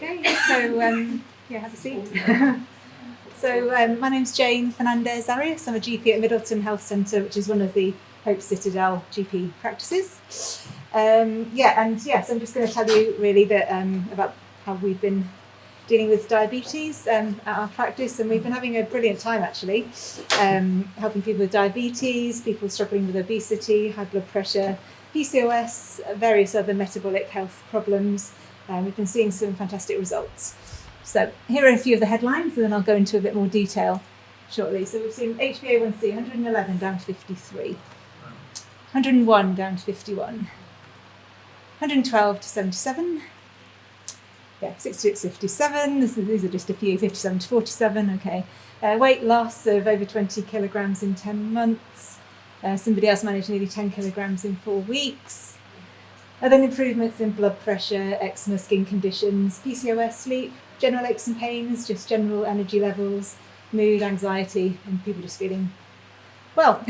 Okay, so have a seat. So my name's Jane Fernandez-Arias. I'm a GP at Middleton Health Centre, which is one of the Hope Citadel GP practices. So I'm just going to tell you really that about how we've been dealing with diabetes at our practice, and we've been having a brilliant time actually, helping people with diabetes, people struggling with obesity, high blood pressure, PCOS, various other metabolic health problems. We've been seeing some fantastic results. So here are a few of the headlines, and then I'll go into a bit more detail shortly. So we've seen HbA1c 111 down to 53, 101 down to 51, 112 to 77, 66 to 57, these are just a few, 57 to 47, okay. Weight loss of over 20 kilograms in 10 months. Somebody else managed nearly 10 kilograms in 4 weeks. And then improvements in blood pressure, eczema, skin conditions, PCOS, sleep, general aches and pains, just general energy levels, mood, anxiety, and people just feeling well.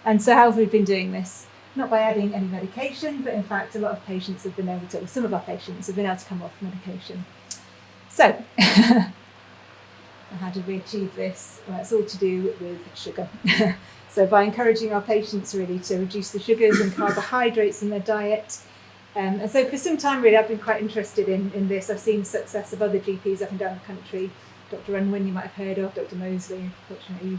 And so how have we been doing this? Not by adding any medication, but in fact, a lot of patients have been able to, some of our patients have been able to come off medication. So, how did we achieve this? Well, it's all to do with sugar. So by encouraging our patients really to reduce the sugars and carbohydrates in their diet. And so for some time really I've been quite interested in this. I've seen success of other GPs up and down the country. Dr. Unwin you might have heard of, Dr. Mosley, unfortunately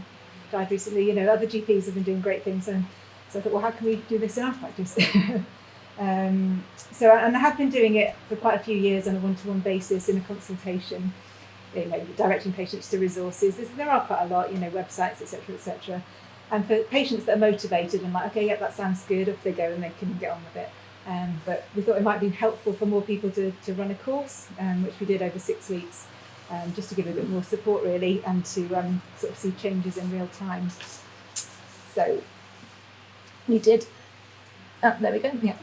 died recently. You know, other GPs have been doing great things. And so I thought, well, how can we do this in our practice? And I have been doing it for quite a few years on a one-to-one basis in a consultation, you know, directing patients to resources. There are quite a lot, you know, websites, etc., etc. And for patients that are motivated and like, okay, yeah, that sounds good, off they go and they can get on with it. But we thought it might be helpful for more people to run a course, which we did over 6 weeks, just to give a bit more support really and to sort of see changes in real time. So we did, there we go, yeah.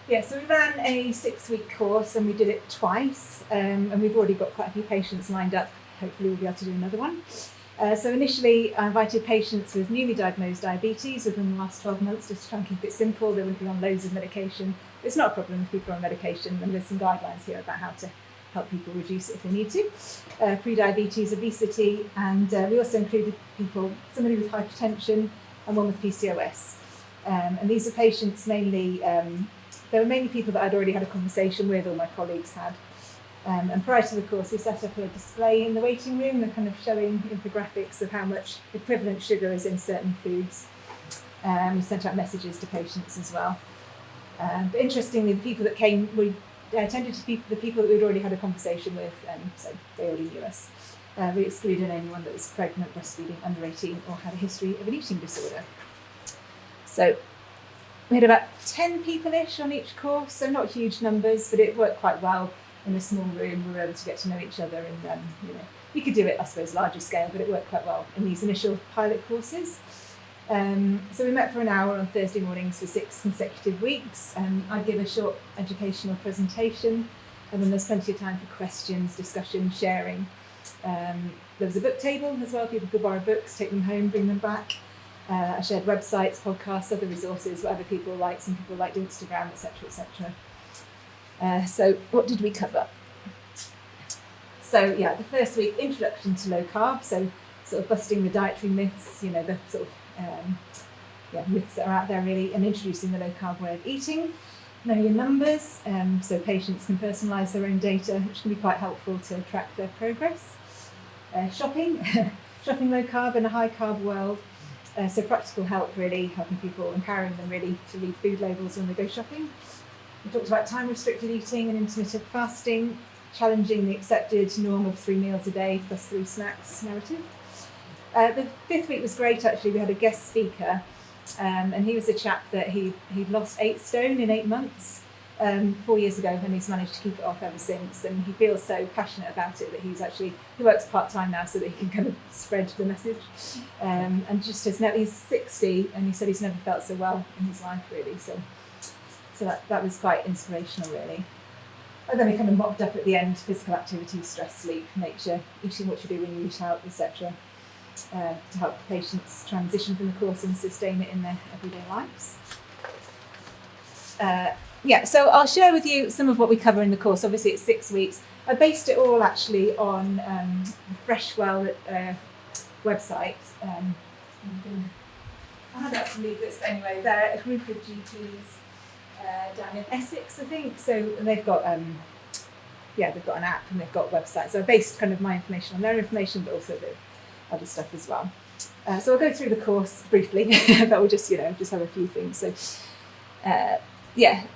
Yeah, so we ran a 6-week course and we did it twice, and we've already got quite a few patients lined up. Hopefully we'll be able to do another one. So initially I invited patients with newly diagnosed diabetes within the last 12 months just to try and keep it simple. They wouldn't be on loads of medication. It's not a problem if people are on medication, and there's some guidelines here about how to help people reduce it if they need to. Pre-diabetes, obesity, and we also included somebody with hypertension and one with PCOS. And these are patients mainly, they were mainly people that I'd already had a conversation with or my colleagues had. And prior to the course, we set up a display in the waiting room, kind of showing infographics of how much equivalent sugar is in certain foods. We sent out messages to patients as well. But interestingly, the people that came, we tended to be the people that we'd already had a conversation with, so they already knew us. We excluded anyone that was pregnant, breastfeeding, under 18, or had a history of an eating disorder. So we had about 10 people-ish on each course, so not huge numbers, but it worked quite well. In a small room, we were able to get to know each other, and we could do it, I suppose, larger scale, but it worked quite well in these initial pilot courses. So we met for an hour on Thursday mornings for 6 consecutive weeks, and I'd give a short educational presentation, and then there's plenty of time for questions, discussion, sharing. There was a book table as well. People could borrow books, take them home, bring them back. I shared websites, podcasts, other resources, whatever people like. Some people liked Instagram, etc., etc. So what did we cover? So the first week, introduction to low carb, so sort of busting the dietary myths, you know, the sort of myths that are out there really, and introducing the low carb way of eating. Know your numbers, so patients can personalise their own data, which can be quite helpful to track their progress. Shopping, shopping low carb in a high carb world. So practical help really, helping people, empowering them really to read food labels when they go shopping. We talked about time-restricted eating and intermittent fasting, challenging the accepted norm of 3 meals a day plus 3 snacks narrative. The 5th week was great actually. We had a guest speaker, and he was a chap that he'd lost 8 stone in 8 months 4 years ago, and he's managed to keep it off ever since. And he feels so passionate about it that he works part-time now so that he can kind of spread the message. And just he's 60, and he said he's never felt so well in his life really. So that was quite inspirational really. And then we kind of mopped up at the end, physical activity, stress, sleep, make sure eating what you do when you eat out, etc. To help patients transition from the course and sustain it in their everyday lives. yeah, so I'll share with you some of what we cover in the course. Obviously, it's 6 weeks. I based it all actually on the Freshwell website. I had some leaflets, but anyway, they're a group of GPs down in Essex, I think. So they've got they've got an app and they've got a website. So I based kind of my information on their information, but also the other stuff as well. So I'll go through the course briefly, but we'll just have a few things. So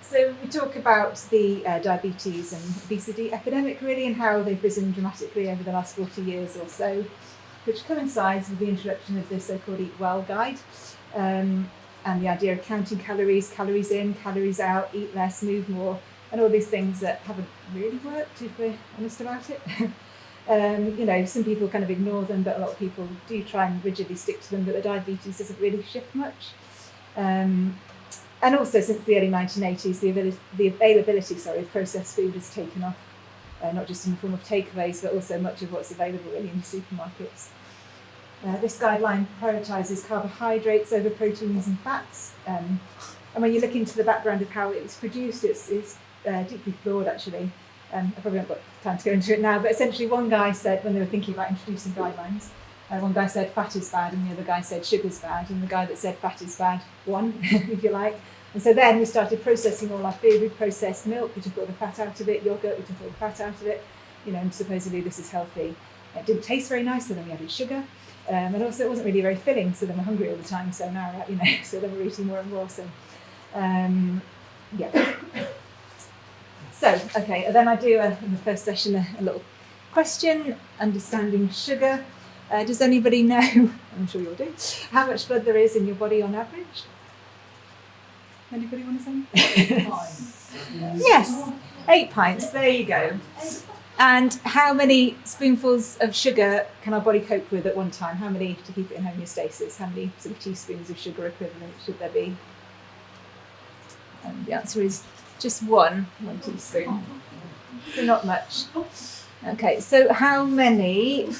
so we talk about the diabetes and obesity epidemic really, and how they've risen dramatically over the last 40 years or so, which coincides with the introduction of the so-called Eat Well guide, and the idea of counting calories, calories in, calories out, eat less, move more, and all these things that haven't really worked, if we're honest about it. Some people kind of ignore them, but a lot of people do try and rigidly stick to them, but the diabetes doesn't really shift much. And also, since the early 1980s, the availability of processed food has taken off, not just in the form of takeaways, but also much of what's available really in the supermarkets. This guideline prioritises carbohydrates over proteins and fats. And when you look into the background of how it was produced, it's deeply flawed, actually. I probably haven't got time to go into it now, but essentially one guy said, when they were thinking about introducing guidelines, one guy said fat is bad, and the other guy said sugar's bad, and the guy that said fat is bad won, if you like. And so then we started processing all our food. We processed milk, we took all the fat out of it, yogurt, we took all the fat out of it, and supposedly this is healthy. It didn't taste very nice, so then we added sugar. And also it wasn't really very filling, so then we're hungry all the time, so now, so then we're eating more and more, so, So, okay, and then I do, in the first session, a little question, understanding sugar. Does anybody know, I'm sure you all do, how much blood there is in your body on average? Anybody want to say? 8 pints. Yes, 8 pints, there you go. And how many spoonfuls of sugar can our body cope with at one time? How many, to keep it in homeostasis, how many sort of teaspoons of sugar equivalent should there be? And the answer is just one teaspoon. So not much. Okay, so how many?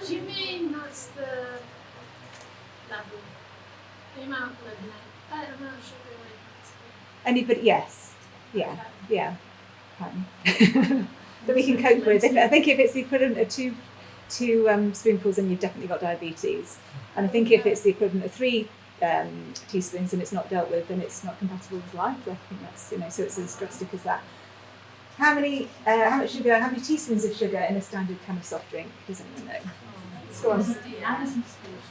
Do you mean that's the level? The amount of amount of sugar in Anybody? Yes. Yeah. That we can cope with. I think if it's the equivalent of two spoonfuls, then you've definitely got diabetes. And I think if it's the equivalent of 3 teaspoons and it's not dealt with, then it's not compatible with life. I think that's so it's as drastic as that. How much sugar? How many teaspoons of sugar in a standard kind of soft drink? Does anyone know? Go on.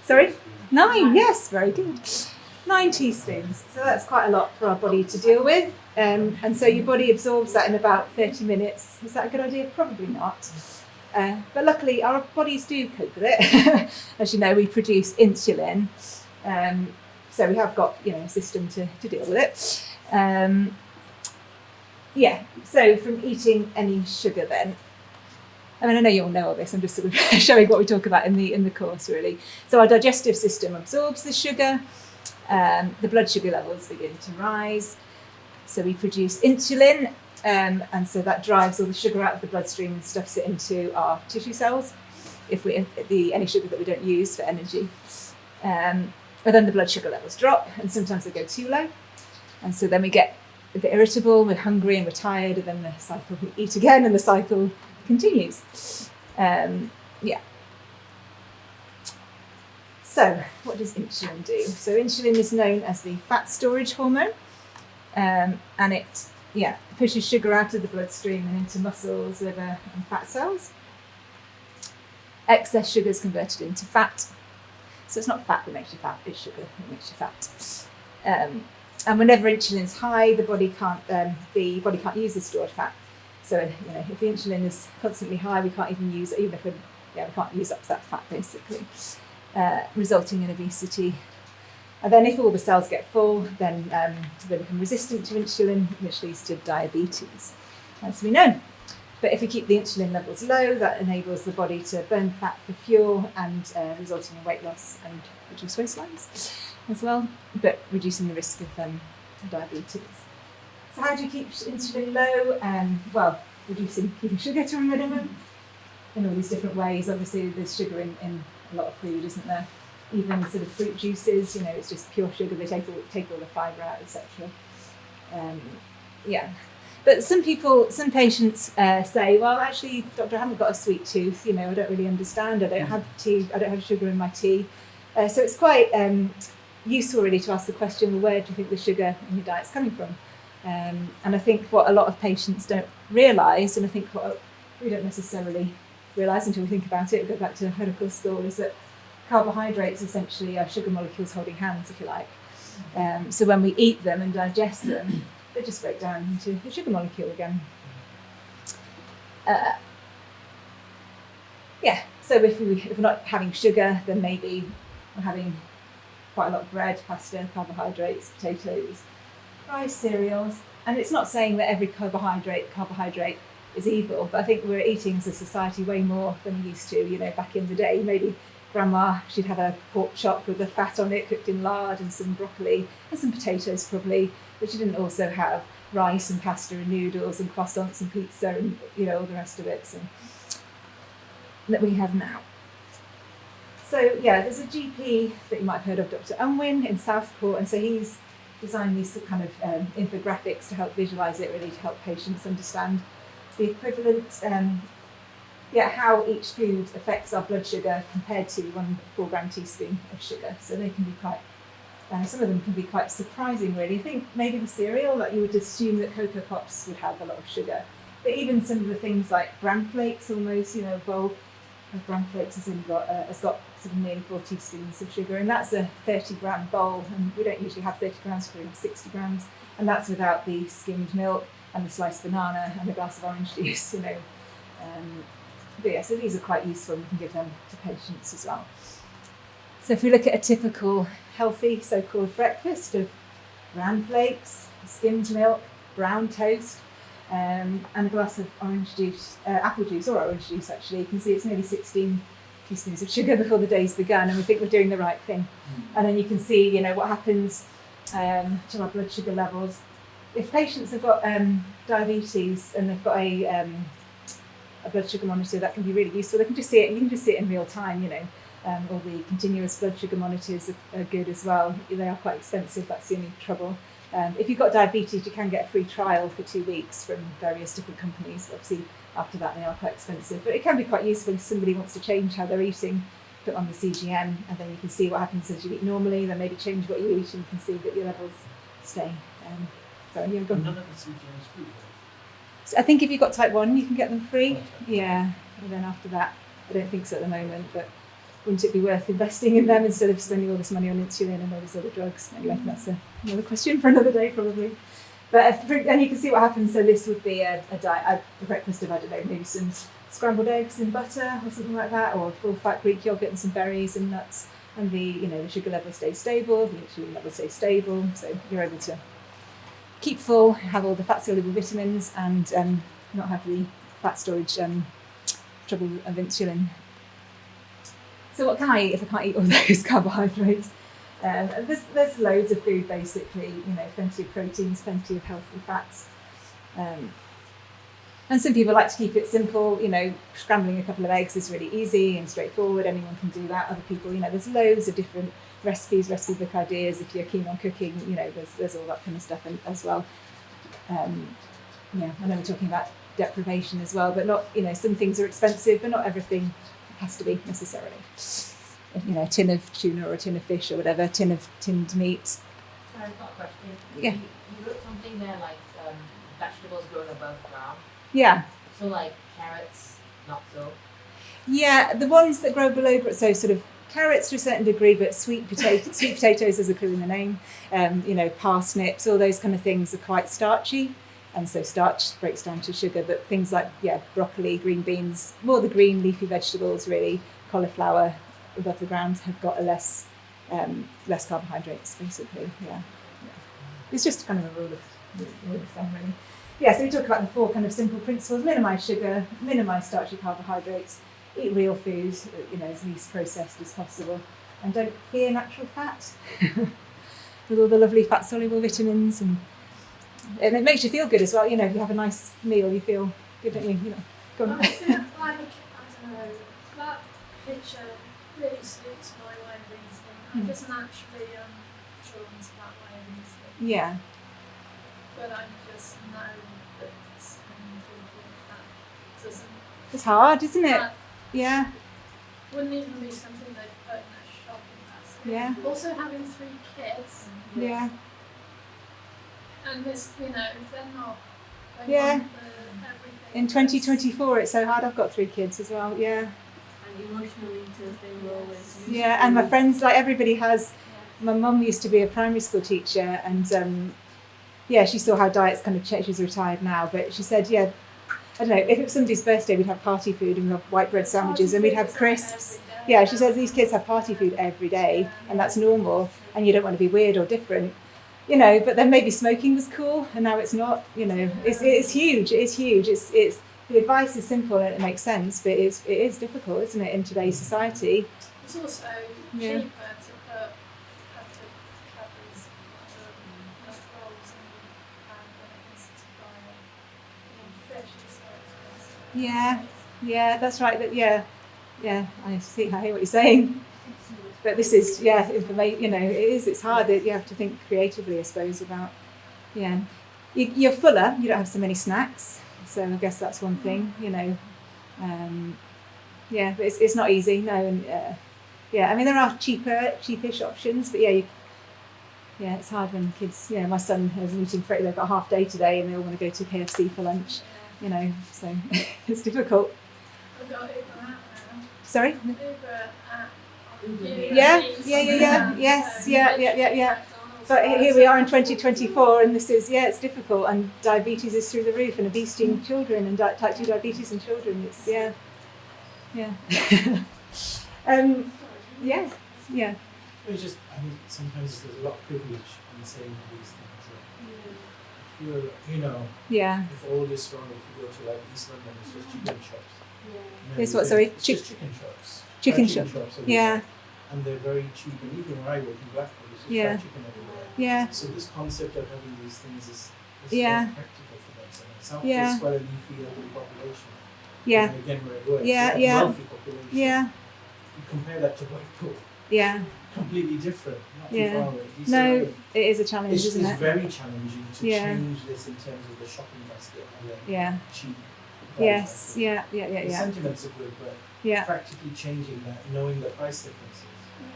Sorry? 9. Yes, very good. 9 teaspoons. So that's quite a lot for our body to deal with. And so your body absorbs that in about 30 minutes. Is that a good idea? Probably not. But luckily, our bodies do cope with it. As you know, we produce insulin. So we have got a system to deal with it. So from eating any sugar then. I mean, I know you all know all this, I'm just sort of showing what we talk about in the course really. So our digestive system absorbs the sugar, the blood sugar levels begin to rise. So we produce insulin, and so that drives all the sugar out of the bloodstream and stuffs it into our tissue cells, any sugar that we don't use for energy. But then the blood sugar levels drop, and sometimes they go too low. And so then we get a bit irritable, we're hungry and we're tired, and then the cycle, we eat again and the cycle continues. So what does insulin do? So insulin is known as the fat storage hormone, and it pushes sugar out of the bloodstream and into muscles, liver and fat cells. Excess sugar is converted into fat. So it's not fat that makes you fat, it's sugar that makes you fat. And whenever insulin's high, the body can't use the stored fat. So if the insulin is constantly high, we can't even use it, we can't use up that fat basically, resulting in obesity. And then if all the cells get full, then they become resistant to insulin, which leads to diabetes, as we know. But if we keep the insulin levels low, that enables the body to burn fat for fuel and resulting in weight loss and reduced waistlines as well, but reducing the risk of diabetes. So how do you keep insulin low? Keeping sugar to a minimum in all these different ways. Obviously there's sugar in a lot of food, isn't there? Even sort of fruit juices, it's just pure sugar, they take all the fibre out, etc. Yeah. But some patients say, well, actually, doctor, I haven't got a sweet tooth. You know, I don't really understand. I don't have tea. I don't have sugar in my tea. So it's quite useful, really, to ask the question, well, where do you think the sugar in your diet's coming from? And I think what a lot of patients don't realise, and I think what we don't necessarily realise until we think about it, go back to medical school, is that carbohydrates essentially are sugar molecules holding hands, if you like. So when we eat them and digest them, they just break down into a sugar molecule again. So if we're not having sugar, then maybe we're having quite a lot of bread, pasta, carbohydrates, potatoes, rice, cereals. And it's not saying that every carbohydrate is evil, but I think we're eating as a society way more than we used to. You know, back in the day, maybe grandma, she'd have a pork chop with the fat on it, cooked in lard, and some broccoli and some potatoes probably, but she didn't also have rice and pasta and noodles and croissants and pizza and, you know, all the rest of it that we have now. So yeah, there's a GP that you might have heard of, Dr. Unwin in Southport, and so he's designed these kind of infographics to help visualise it, really, to help patients understand the equivalent, how each food affects our blood sugar compared to 1 4-gram teaspoon of sugar. So they can be quite, some of them can be quite surprising, really. I think maybe the cereal, that you would assume that Cocoa Pops would have a lot of sugar, but even some of the things like bran flakes, almost, you know, a bowl of bran flakes has got sort of nearly 4 teaspoons of sugar, and that's a 30-gram bowl, and we don't usually have 30 grams, we have 60 grams, and that's without the skimmed milk and the sliced banana and the glass of orange juice, you know. But yeah, so these are quite useful, and we can give them to patients as well. So if we look at a typical healthy so-called breakfast of bran flakes, skimmed milk, brown toast, and a glass of orange juice, apple juice or orange juice actually, you can see it's nearly 16 teaspoons of sugar before the day's begun, and we think we're doing the right thing. And then you can see, you know, what happens to our blood sugar levels. If patients have got diabetes and they've got a blood sugar monitor, that can be really useful. They can just see it, and you can just see it in real time, you know. All the continuous blood sugar monitors are good as well. They are quite expensive, that's the only trouble. If you've got diabetes, you can get a free trial for 2 weeks from various different companies. Obviously, after that, they are quite expensive. But it can be quite useful if somebody wants to change how they're eating, put on the CGM, and then you can see what happens as you eat normally, then maybe change what you eat, and you can see that your levels stay. Go on. None of the CGM is free, So I think if you've got type 1, you can get them free. Yeah, and then after that, I don't think so at the moment, but wouldn't it be worth investing in them instead of spending all this money on insulin and all these other drugs? Anyway, that's another question for another day probably. But and you can see what happens. So this would be a breakfast of, I don't know, maybe some scrambled eggs in butter or something like that, or full-fat Greek yogurt and some berries and nuts, and the sugar level stays stable, the insulin level stays stable, so you're able to keep full, have all the fat-soluble vitamins, and not have the fat storage trouble of insulin. So what can I eat if I can't eat all those carbohydrates? There's loads of food, basically, you know, plenty of proteins, plenty of healthy fats. And some people like to keep it simple, you know, scrambling a couple of eggs is really easy and straightforward, anyone can do that. Other people, you know, there's loads of different recipe book ideas. If you're keen on cooking, you know, there's all that kind of stuff as well. I know we're talking about deprivation as well, but not, you know, some things are expensive, but not everything has to be necessarily. You know, a tin of tuna or a tin of fish or whatever, a tin of tinned meat. I've got a question. Yeah. You wrote something there like vegetables growing above ground. Yeah. So like carrots, not so. Yeah, the ones that grow below, so sort of carrots to a certain degree, but sweet potatoes, as a clue in the name, you know, parsnips, all those kind of things are quite starchy, and so starch breaks down to sugar. But things like broccoli, green beans, more the green leafy vegetables, really, cauliflower above the ground have got a less carbohydrates, basically. Yeah. It's just kind of a rule of thumb, really. Yeah, so we talk about the 4 kind of simple principles: minimise sugar, minimise starchy carbohydrates, eat real food, you know, as least processed as possible, and don't fear natural fat with all the lovely fat-soluble vitamins, and it makes you feel good as well. You know, if you have a nice meal, you feel good, don't you? You know, go on. I think, I don't know, that picture really suits my way of eating. I'm just naturally drawn to that way of eating. Yeah. but I just know that it's that doesn't. It's hard, isn't it? That Yeah, wouldn't even be something they'd put in a shopping basket. yeah, Also, having 3 kids, yeah, and this, they're not. They Yeah. want everything. in 2024 it's so hard. I've got 3 kids as well, yeah. And emotional eaters, they were always used Yeah, and my friends, like everybody has. My mum used to be a primary school teacher, and she saw how diets kind of change. She's retired now, but she said, I don't know, if it was somebody's birthday, we'd have party food and we'd have white bread sandwiches and we'd have crisps. Yeah, she says these kids have party food every day, and that's normal, and you don't want to be weird or different, But then maybe smoking was cool, and now it's not. It's huge. It's huge. It's the advice is simple and it makes sense, but it is difficult, isn't it, in today's society? It's also Yeah. cheaper to put calories of rolls and than it is to buy fish. It's so expensive. Yeah, that's right. But yeah, I hear what you're saying. But this is information. It is. It's hard. You have to think creatively, I suppose, about You're fuller. You don't have so many snacks. So I guess that's one thing. But it's not easy. No, and I mean there are cheapish options, but it's hard when kids. My son has a meeting for they've got a half day today, and they all want to go to KFC for lunch. So it's difficult. I've got Uber out now. Sorry. Uber at Yeah. But here we are in 2024, and this is it's difficult, and diabetes is through the roof, and obesity in children, and type 2 diabetes in children. It's It was just, sometimes there's a lot of privilege in saying these things. If you're, if all this wrong, if you go to like East London, it's just chicken shops. It's what, sorry? It's just chicken shops. Chicken Fried shops. everywhere. And they're very cheap, and even where I work in Blackpool, it's just fried chicken everywhere. Yeah. So this concept of having these things is Yeah. very practical for them. So South Yeah. is quite a leafy elderly population. Yeah. And again, where it works. Yeah, It's a yeah. wealthy population. Yeah. You compare that to Blackpool, Yeah. completely different, not too Yeah. far away. These No, are- it is a challenge, it's isn't it? very challenging to Yeah. change this in terms of the shopping basket and the Yeah. cheap. Yes. value. Yeah. The sentiments are good, but Yeah. practically changing that, knowing the price differences,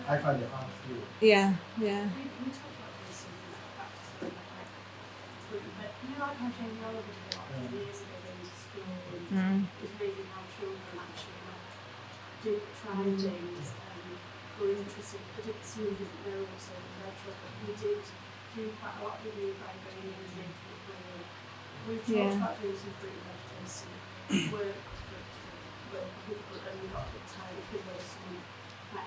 I find it hard to do. Yeah. We talked about this in practice, but like how Jane Fernandez-Arias did a lot of years ago going to school, and it was amazing how children actually did try things and were interested, but some of them didn't know also the retro, but we did do quite a lot with you by going in and making it real. We've talked about doing some fruit and vegetables, some work for people, and we got a bit tired because there was some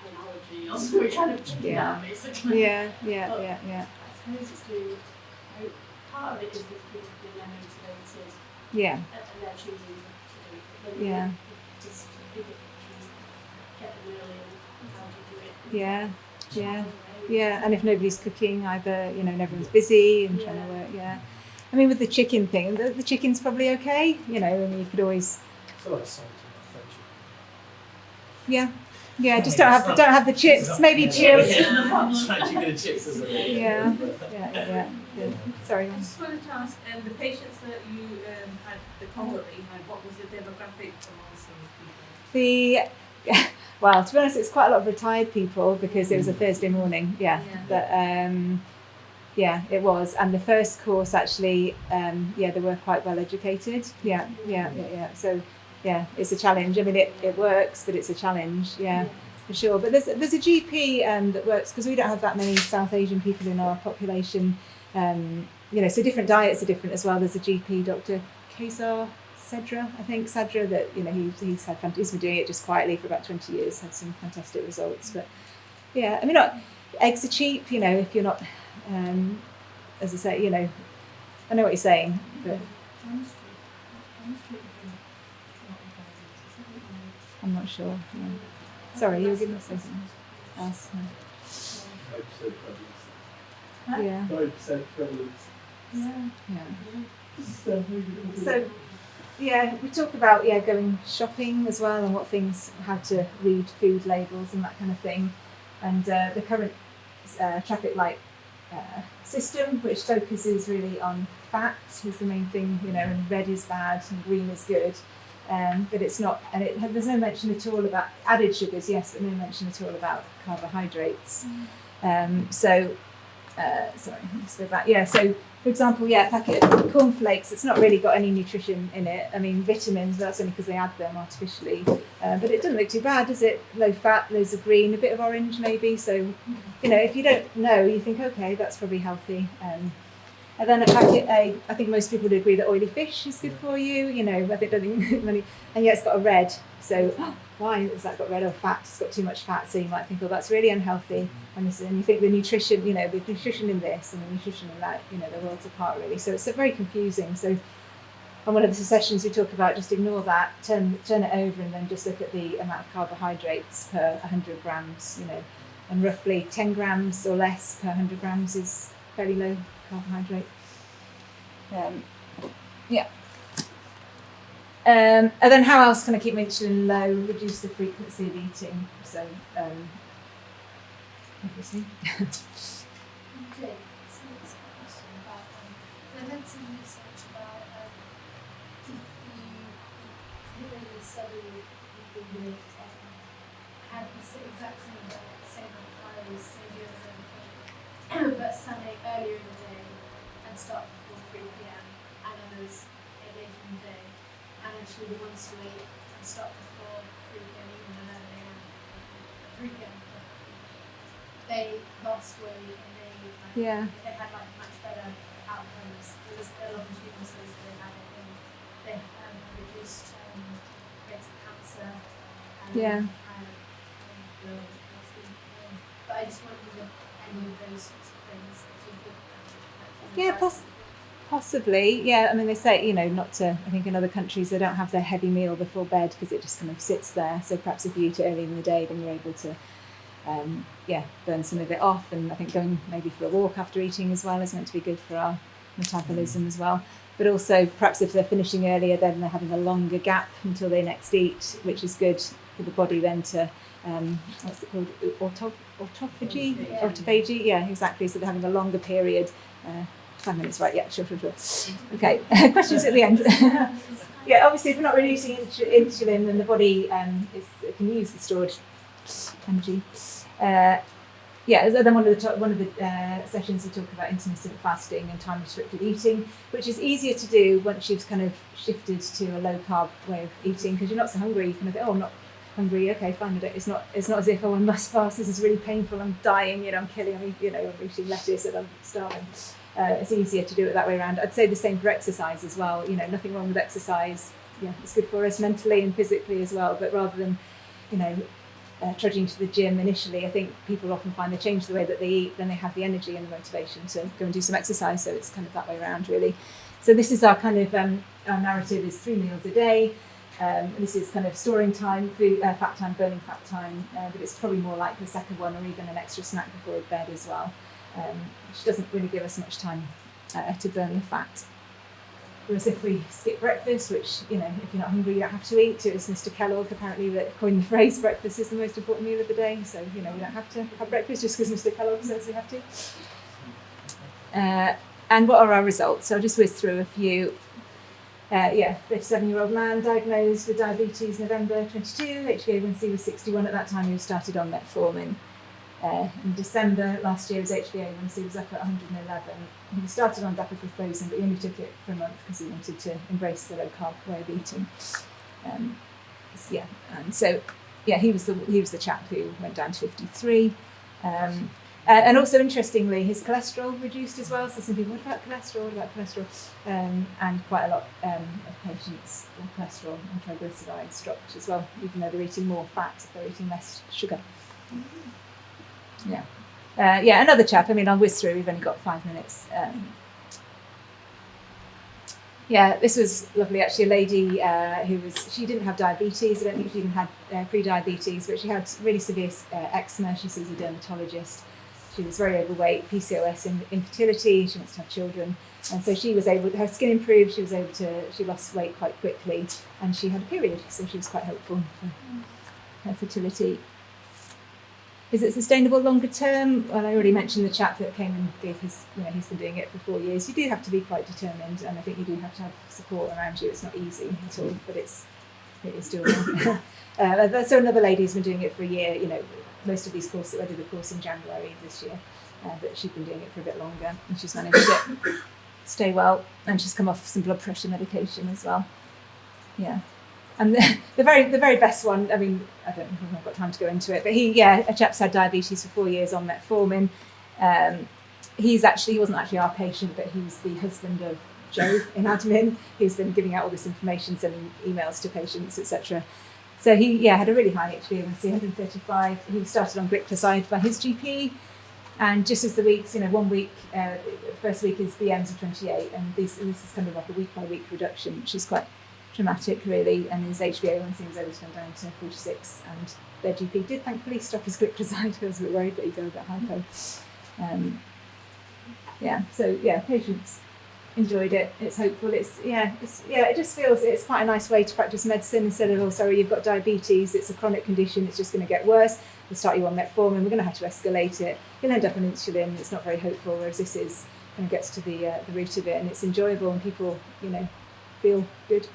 analogy or so we kind of took it out basically. Yeah. I suppose it's doing, part of it is that people have been motivated Yeah. and they're choosing to do it. But then Yeah. just bigger pictures, get them early and how do you do it? Yeah. Child Yeah. And if nobody's cooking either, and everyone's busy and trying to work. Yeah. I mean, with the chicken thing, the chicken's probably okay. I mean, you could always. It's a lot of salt in that French. Yeah. Just don't have the chips. Maybe chilled. Fried chicken and chips is a Yeah. Sorry. I just wanted to ask, the patients that you had, the cohort that you had, what was the demographic amongst those people? Well, to be honest, it's quite a lot of retired people because it was a Thursday morning. Yeah. But it was. And the first course actually, they were quite well educated. Yeah. So, it's a challenge. I mean, it works, but it's a challenge. Yeah. For sure. But there's a GP that works because we don't have that many South Asian people in our population. So different diets are different as well. There's a GP, Dr. Kesar Sadra, that he's been doing it just quietly for about 20 years, had some fantastic results. But I mean, eggs are cheap, if you're not, as I say, I know what you're saying, but I'm not sure. Yeah. Sorry, you were going to say something else. No. Yeah. 5% prevalence. So, we talk about going shopping as well and how to read food labels and that kind of thing. And the current traffic light system, which focuses really on fat is the main thing, and red is bad and green is good. But it's not, and there's no mention at all about added sugars, yes, but no mention at all about carbohydrates. Sorry, let's go back. Yeah, so for example, a packet of cornflakes, it's not really got any nutrition in it. I mean, vitamins, that's only because they add them artificially. But it doesn't look too bad, does it? Low fat, loads of green, a bit of orange maybe. So, if you don't know, you think, okay, that's probably healthy. And then a packet, I think most people would agree that oily fish is good for you. I think and yet it's got a red. So why has that got red or fat? It's got too much fat. So you might think, oh, that's really unhealthy. And you think the nutrition, the nutrition in this and the nutrition in that, they're worlds apart really. So it's very confusing. So on one of the sessions we talk about, just ignore that, turn it over, and then just look at the amount of carbohydrates per 100 grams. And roughly 10 grams or less per 100 grams is fairly low carbohydrate. And then how else can I keep my insulin low? Reduce the frequency of eating. So obviously. Okay, so there's a question about there had some research about if you really study people who had the exact same diet, same amount of calories, same meals, everything, but Sunday earlier in the day and start before 3 p.m. and others later in the day, and actually the ones who ate and start before 3 p.m. even 11 a.m. 3 p.m. they lost weight and they had much better outcomes. There was a lot of students that they had it and they reduced rates of cancer. But I just wondered if any of those sorts of things that you could. Possibly. Yeah, I mean, they say, not to, I think in other countries they don't have their heavy meal before bed because it just kind of sits there. So perhaps if you eat it early in the day, then you're able to burn some of it off. And I think going maybe for a walk after eating as well is meant to be good for our metabolism as well. But also perhaps if they're finishing earlier, then they're having a longer gap until they next eat, which is good for the body then to, what's it called, autophagy, yeah, exactly. So they're having a longer period. 5 minutes, right? Yeah, sure. Okay, questions at the end. Yeah, obviously if we're not reducing insulin, then the body can use the stored energy. Then one of the sessions we talk about intermittent fasting and time restricted eating, which is easier to do once you've kind of shifted to a low carb way of eating because you're not so hungry. You kind of think, oh, I'm not hungry. Okay, fine. It's not as if I must fast. This is really painful. I'm dying. I'm killing. I'm eating lettuce and I'm starving. It's easier to do it that way around. I'd say the same for exercise as well. Nothing wrong with exercise. Yeah, it's good for us mentally and physically as well. But rather than, trudging to the gym initially, I think people often find they change the way that they eat, then they have the energy and the motivation to go and do some exercise. So it's kind of that way around, really. So this is our kind of our narrative is 3 meals a day. This is kind of storing time, fat time, burning fat time, but it's probably more like the second one or even an extra snack before bed as well. Which doesn't really give us much time to burn the fat. Whereas if we skip breakfast, which, if you're not hungry, you don't have to eat. It was Mr. Kellogg, apparently, that coined the phrase, breakfast is the most important meal of the day. So, we don't have to have breakfast just because Mr. Kellogg says we have to. And what are our results? So I'll just whiz through a few. 37-year-old man diagnosed with diabetes November 22. HbA1c was 61 at that time. He was started on metformin. In December last year, his HbA1c was up at 111. He started on Deprivation, but he only took it for a month because he wanted to embrace the low carb way of eating. He was the chap who went down to 53. And also, interestingly, his cholesterol reduced as well. So some people, what about cholesterol? And quite a lot of patients with cholesterol and triglycerides dropped as well, even though they're eating more fat, they're eating less sugar. Another chap. I'll whiz through. We've only got 5 minutes. This was lovely. Actually, a lady she didn't have diabetes. I don't think she even had pre-diabetes, but she had really severe eczema. She sees a dermatologist. She was very overweight, PCOS, infertility. She wants to have children, and so she was her skin improved. She lost weight quite quickly, and she had a period, so she was quite helpful for her fertility. Is it sustainable longer term? Well, I already mentioned the chap that came and gave his, he's been doing it for 4 years. You do have to be quite determined, and I think you do have to have support around you. It's not easy at all, but it is doable. So another lady who's been doing it for a year. Most of these courses, I did the course in January this year, but she's been doing it for a bit longer, and she's managed to stay well, and she's come off some blood pressure medication as well. Yeah. And the very best one, I mean, I don't know if I've got time to go into it, but a chap's had diabetes for 4 years on metformin. He wasn't actually our patient, but he's the husband of Joe in admin, who's been giving out all this information, sending emails to patients, etc. So he had a really high HbA1c, 135. He started on glycoside by his GP, and just as the weeks, 1 week, first week his BMs are 28, and this is kind of like a week by week reduction, which is quite dramatic really, and his HbA1c was able to come down to 46, and their GP did thankfully stop his glycoside. I was a bit worried that he'd go a bit hypo. Patients enjoyed it. It's hopeful. It just feels it's quite a nice way to practice medicine instead of, you've got diabetes, it's a chronic condition, it's just going to get worse. We'll start you on metformin, we're going to have to escalate it. You'll end up on insulin. It's not very hopeful, whereas this kind of gets to the root of it, and it's enjoyable, and people, feel good.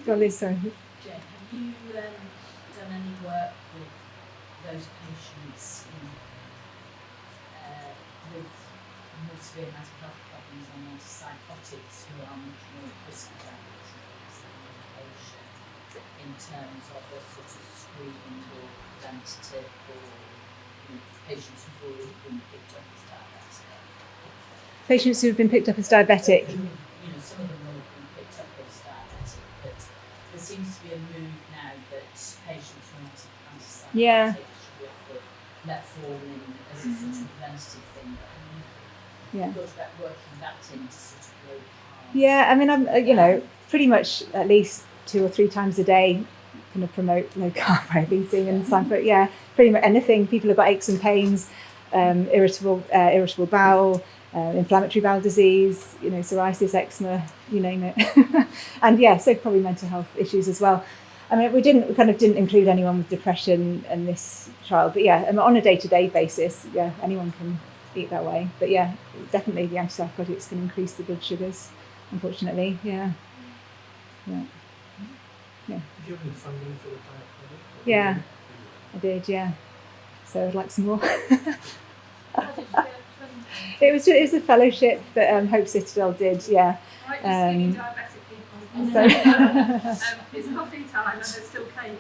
Go on, Liz, sorry. Jane, have you done any work with those patients with more severe mental health problems and antipsychotics who are much more at risk of diabetes medication in terms of a sort of screening or preventative for patients who've already been picked up as diabetic? Patients who've been picked up as diabetic. Some of them will have been picked up as diabetic, but there seems to be a move now that patients who are antipsychotics should be offered metformin as a sort of preventative thing. Thought about working that into sort of low carb. Yeah, I mean, I'm pretty much at least 2 or 3 times a day kind of promote low carb diabetes and stuff. But pretty much anything. People have got aches and pains, irritable bowel, inflammatory bowel disease, psoriasis, eczema, you name it. And so probably mental health issues as well. I mean, we didn't include anyone with depression in this trial, but on a day-to-day basis, anyone can eat that way. But definitely the antipsychotics can increase the blood sugars, unfortunately. Yeah. Did you have any funding for the diet project? Yeah, I did. Yeah. So I'd like some more. How did you get funding? It was a fellowship that Hope Citadel did. Yeah. Right, just diabetic people. So It's coffee time and there's still cake.